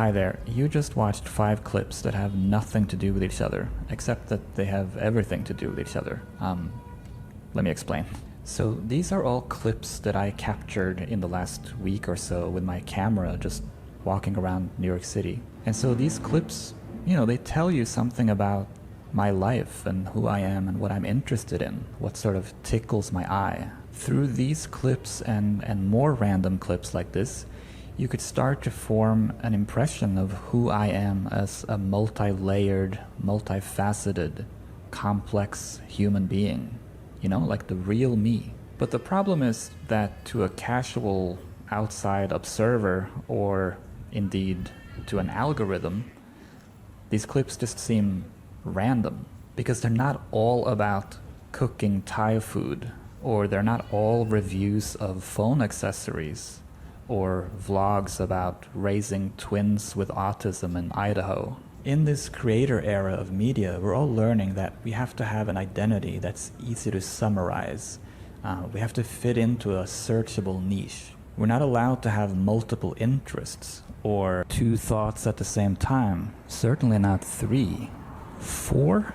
Hi there, you just watched 5 clips that have nothing to do with each other, except that they have everything to do with each other. Let me explain. So these are all clips that I captured in the last week or so with my camera just walking around New York City. And so these clips, they tell you something about my life and who I am and what I'm interested in, what sort of tickles my eye. Through these clips and more random clips like this, you could start to form an impression of who I am as a multi-layered, multifaceted, complex human being. Like the real me. But the problem is that to a casual outside observer, or indeed to an algorithm, these clips just seem random, because they're not all about cooking Thai food, or they're not all reviews of phone accessories, or vlogs about raising twins with autism in Idaho. In this creator era of media, we're all learning that we have to have an identity that's easy to summarize. We have to fit into a searchable niche. We're not allowed to have multiple interests or 2 thoughts at the same time. Certainly not 3. 4?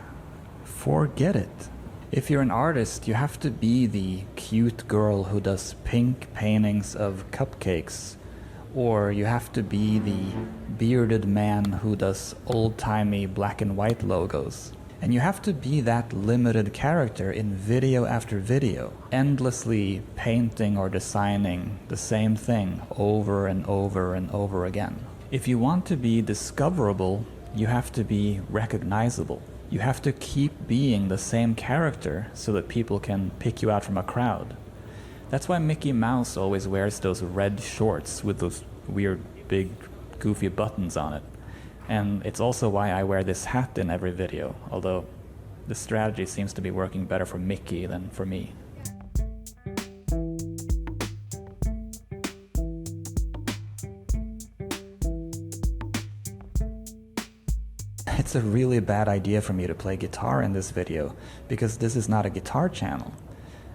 Forget it. If you're an artist, you have to be the cute girl who does pink paintings of cupcakes, or you have to be the bearded man who does old-timey black and white logos. And you have to be that limited character in video after video, endlessly painting or designing the same thing over and over and over again. If you want to be discoverable, you have to be recognizable. You have to keep being the same character so that people can pick you out from a crowd. That's why Mickey Mouse always wears those red shorts with those weird big goofy buttons on it. And it's also why I wear this hat in every video, although the strategy seems to be working better for Mickey than for me. It's a really bad idea for me to play guitar in this video, because this is not a guitar channel.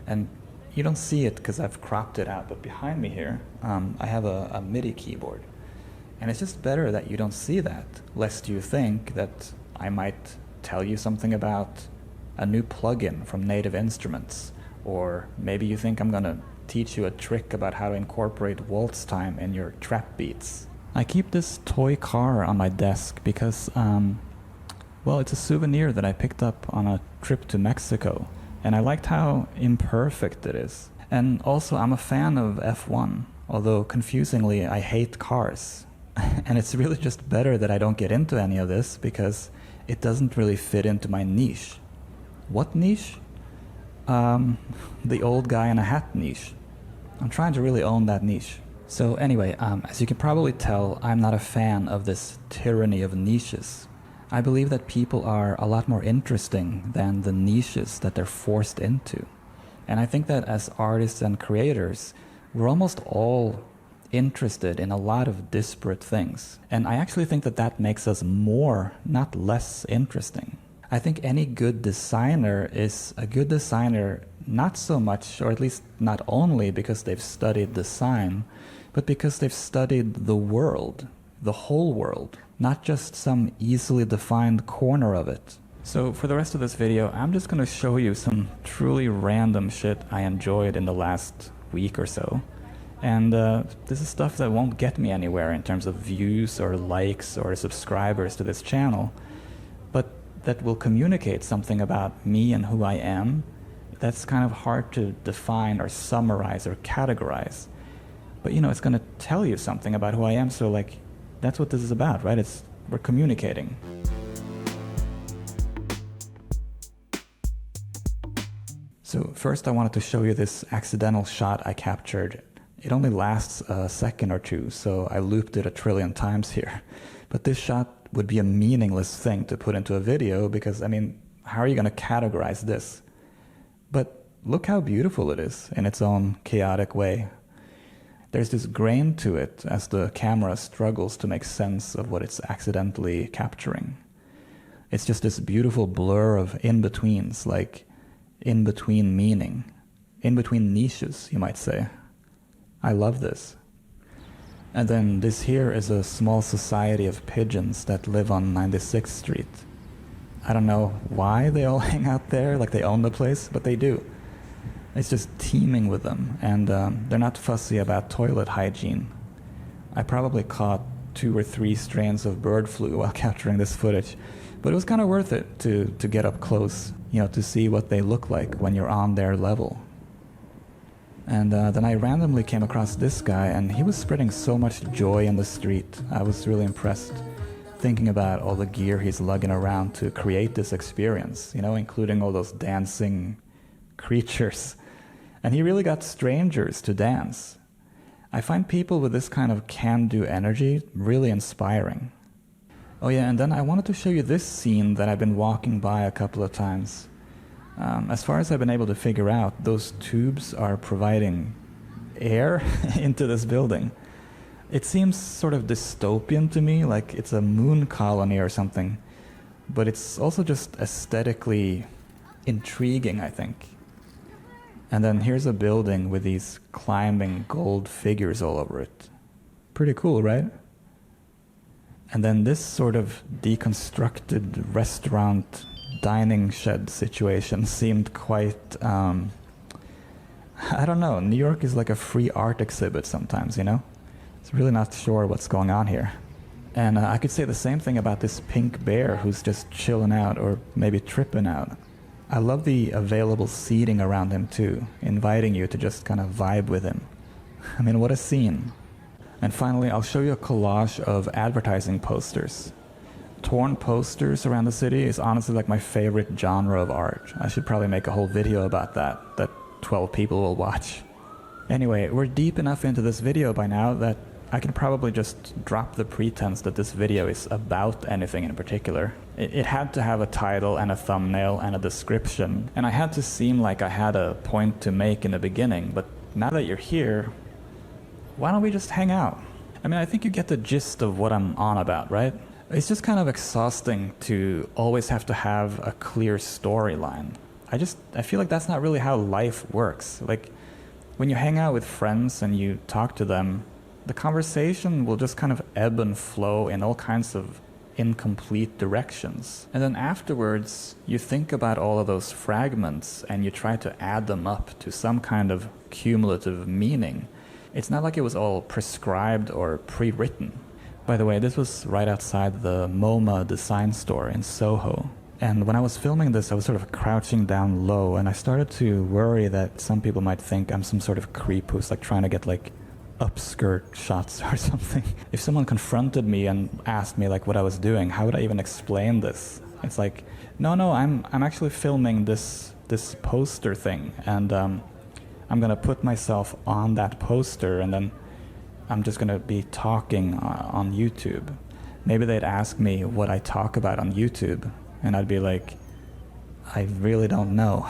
And you don't see it because I've cropped it out, but behind me here, I have a MIDI keyboard. And it's just better that you don't see that, lest you think that I might tell you something about a new plugin from Native Instruments, or maybe you think I'm gonna teach you a trick about how to incorporate waltz time in your trap beats. I keep this toy car on my desk because, well, it's a souvenir that I picked up on a trip to Mexico, and I liked how imperfect it is. And also, I'm a fan of F1, although confusingly, I hate cars. And it's really just better that I don't get into any of this, because it doesn't really fit into my niche. What niche? The old guy in a hat niche. I'm trying to really own that niche. So anyway, as you can probably tell, I'm not a fan of this tyranny of niches. I believe that people are a lot more interesting than the niches that they're forced into. And I think that as artists and creators, we're almost all interested in a lot of disparate things. And I actually think that that makes us more, not less interesting. I think any good designer is a good designer not so much, or at least not only because they've studied design, but because they've studied the world, the whole world, not just some easily defined corner of it. So for the rest of this video, I'm just going to show you some truly random shit I enjoyed in the last week or so. And this is stuff that won't get me anywhere in terms of views or likes or subscribers to this channel, but that will communicate something about me and who I am that's kind of hard to define or summarize or categorize. But it's going to tell you something about who I am, so like, that's what this is about, right? We're communicating. So first I wanted to show you this accidental shot I captured. It only lasts a second or two, so I looped it 1 trillion times here. But this shot would be a meaningless thing to put into a video because, how are you going to categorize this? But look how beautiful it is in its own chaotic way. There's this grain to it as the camera struggles to make sense of what it's accidentally capturing. It's just this beautiful blur of in-betweens, like in-between meaning, in-between niches, you might say. I love this. And then this here is a small society of pigeons that live on 96th Street. I don't know why they all hang out there, like they own the place, but they do. It's just teeming with them, and they're not fussy about toilet hygiene. I probably caught 2 or 3 strains of bird flu while capturing this footage, but it was kind of worth it to get up close, you know, to see what they look like when you're on their level. And then I randomly came across this guy, and he was spreading so much joy in the street. I was really impressed, thinking about all the gear he's lugging around to create this experience, you know, including all those dancing creatures. And he really got strangers to dance. I find people with this kind of can-do energy really inspiring. Oh yeah, and then I wanted to show you this scene that I've been walking by a couple of times. As far as I've been able to figure out, those tubes are providing air into this building. It seems sort of dystopian to me, like it's a moon colony or something, but it's also just aesthetically intriguing, I think. And then here's a building with these climbing gold figures all over it. Pretty cool, right? And then this sort of deconstructed restaurant dining shed situation seemed quite, I don't know, New York is like a free art exhibit sometimes, you know? It's really not sure what's going on here. And I could say the same thing about this pink bear who's just chilling out or maybe tripping out. I love the available seating around him too, inviting you to just kind of vibe with him. I mean, what a scene. And finally, I'll show you a collage of advertising posters. Torn posters around the city is honestly like my favorite genre of art. I should probably make a whole video about that 12 people will watch. Anyway, we're deep enough into this video by now that I can probably just drop the pretense that this video is about anything in particular. It had to have a title and a thumbnail and a description, and I had to seem like I had a point to make in the beginning, but now that you're here, why don't we just hang out? I mean, I think you get the gist of what I'm on about, right? It's just kind of exhausting to always have to have a clear storyline. I feel like that's not really how life works. Like, when you hang out with friends and you talk to them, the conversation will just kind of ebb and flow in all kinds of incomplete directions. And then afterwards, you think about all of those fragments and you try to add them up to some kind of cumulative meaning. It's not like it was all prescribed or pre-written. By the way, this was right outside the MoMA design store in Soho. And when I was filming this, I was sort of crouching down low, and I started to worry that some people might think I'm some sort of creep who's like trying to get like upskirt shots or something. If someone confronted me and asked me like what I was doing, how would I even explain this? It's like, no, I'm actually filming this poster thing, and I'm gonna put myself on that poster, and then I'm just gonna be talking on YouTube. Maybe they'd ask me what I talk about on YouTube, and I'd be like, I really don't know.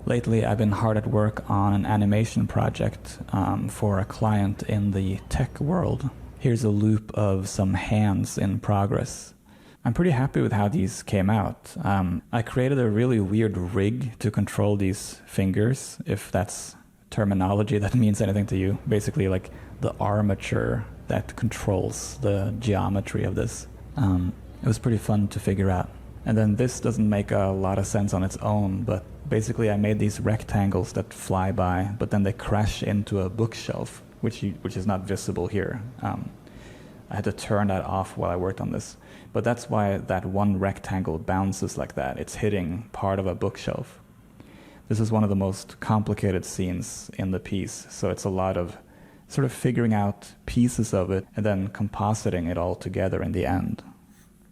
Lately, I've been hard at work on an animation project for a client in the tech world. Here's a loop of some hands in progress. I'm pretty happy with how these came out. I created a really weird rig to control these fingers, if that's terminology that means anything to you. Basically like the armature that controls the geometry of this. It was pretty fun to figure out. And then this doesn't make a lot of sense on its own, but basically I made these rectangles that fly by, but then they crash into a bookshelf, which is not visible here. I had to turn that off while I worked on this. But that's why that one rectangle bounces like that. It's hitting part of a bookshelf. This is one of the most complicated scenes in the piece, so it's a lot of sort of figuring out pieces of it and then compositing it all together in the end.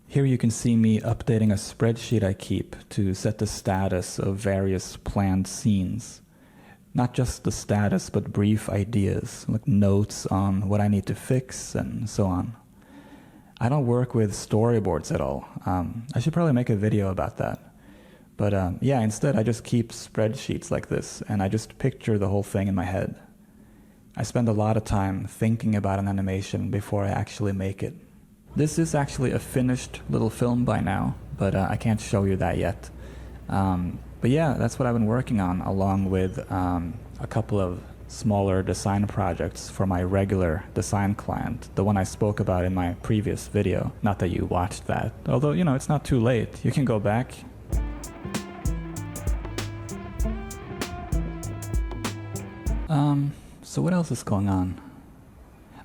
Here you can see me updating a spreadsheet I keep to set the status of various planned scenes. Not just the status, but brief ideas, like notes on what I need to fix and so on. I don't work with storyboards at all. I should probably make a video about that. But yeah, instead I just keep spreadsheets like this, and I just picture the whole thing in my head. I spend a lot of time thinking about an animation before I actually make it. This is actually a finished little film by now, but I can't show you that yet. But yeah, that's what I've been working on, along with a couple of smaller design projects for my regular design client, the one I spoke about in my previous video. Not that you watched that, although, you know, it's not too late. You can go back. So what else is going on?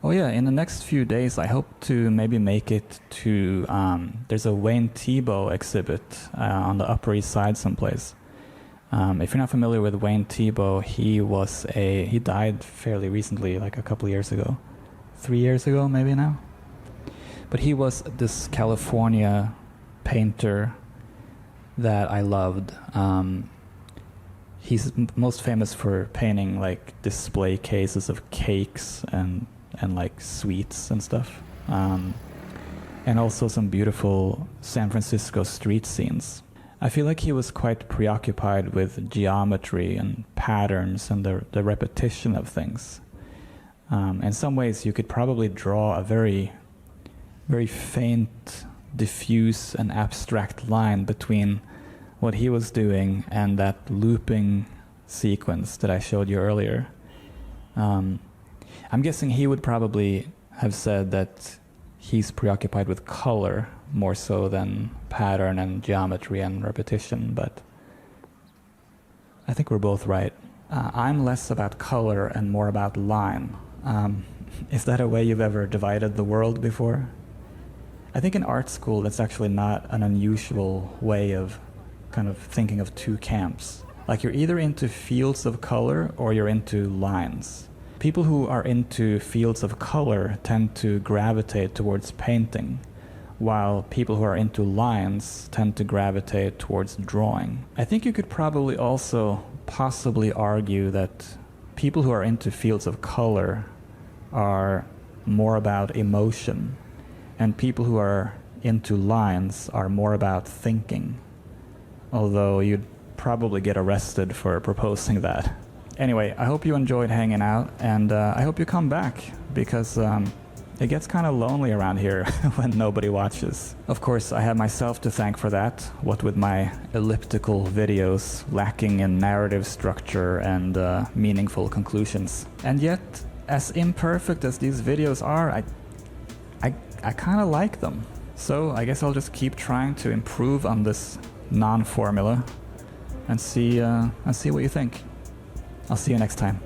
Oh yeah, in the next few days I hope to maybe make it to, there's a Wayne Thiebaud exhibit on the Upper East Side someplace. If you're not familiar with Wayne Thiebaud, he died fairly recently, like a couple of years ago. 3 years ago, maybe now? But he was this California painter that I loved. He's most famous for painting like display cases of cakes and like sweets and stuff. And also some beautiful San Francisco street scenes. I feel like he was quite preoccupied with geometry and patterns and the repetition of things. In some ways, you could probably draw a very, very faint, diffuse and abstract line between what he was doing and that looping sequence that I showed you earlier. I'm guessing he would probably have said that he's preoccupied with color more so than pattern and geometry and repetition, but I think we're both right. I'm less about color and more about line. Is that a way you've ever divided the world before? I think in art school that's actually not an unusual way of kind of thinking of two camps. Like you're either into fields of color or you're into lines. People who are into fields of color tend to gravitate towards painting, while people who are into lines tend to gravitate towards drawing. I think you could probably also possibly argue that people who are into fields of color are more about emotion, and people who are into lines are more about thinking. Although you'd probably get arrested for proposing that. Anyway, I hope you enjoyed hanging out, and I hope you come back, because it gets kind of lonely around here when nobody watches. Of course, I have myself to thank for that, what with my elliptical videos lacking in narrative structure and meaningful conclusions. And yet, as imperfect as these videos are, I kind of like them. So I guess I'll just keep trying to improve on this non-formula and see what you think. I'll see you next time.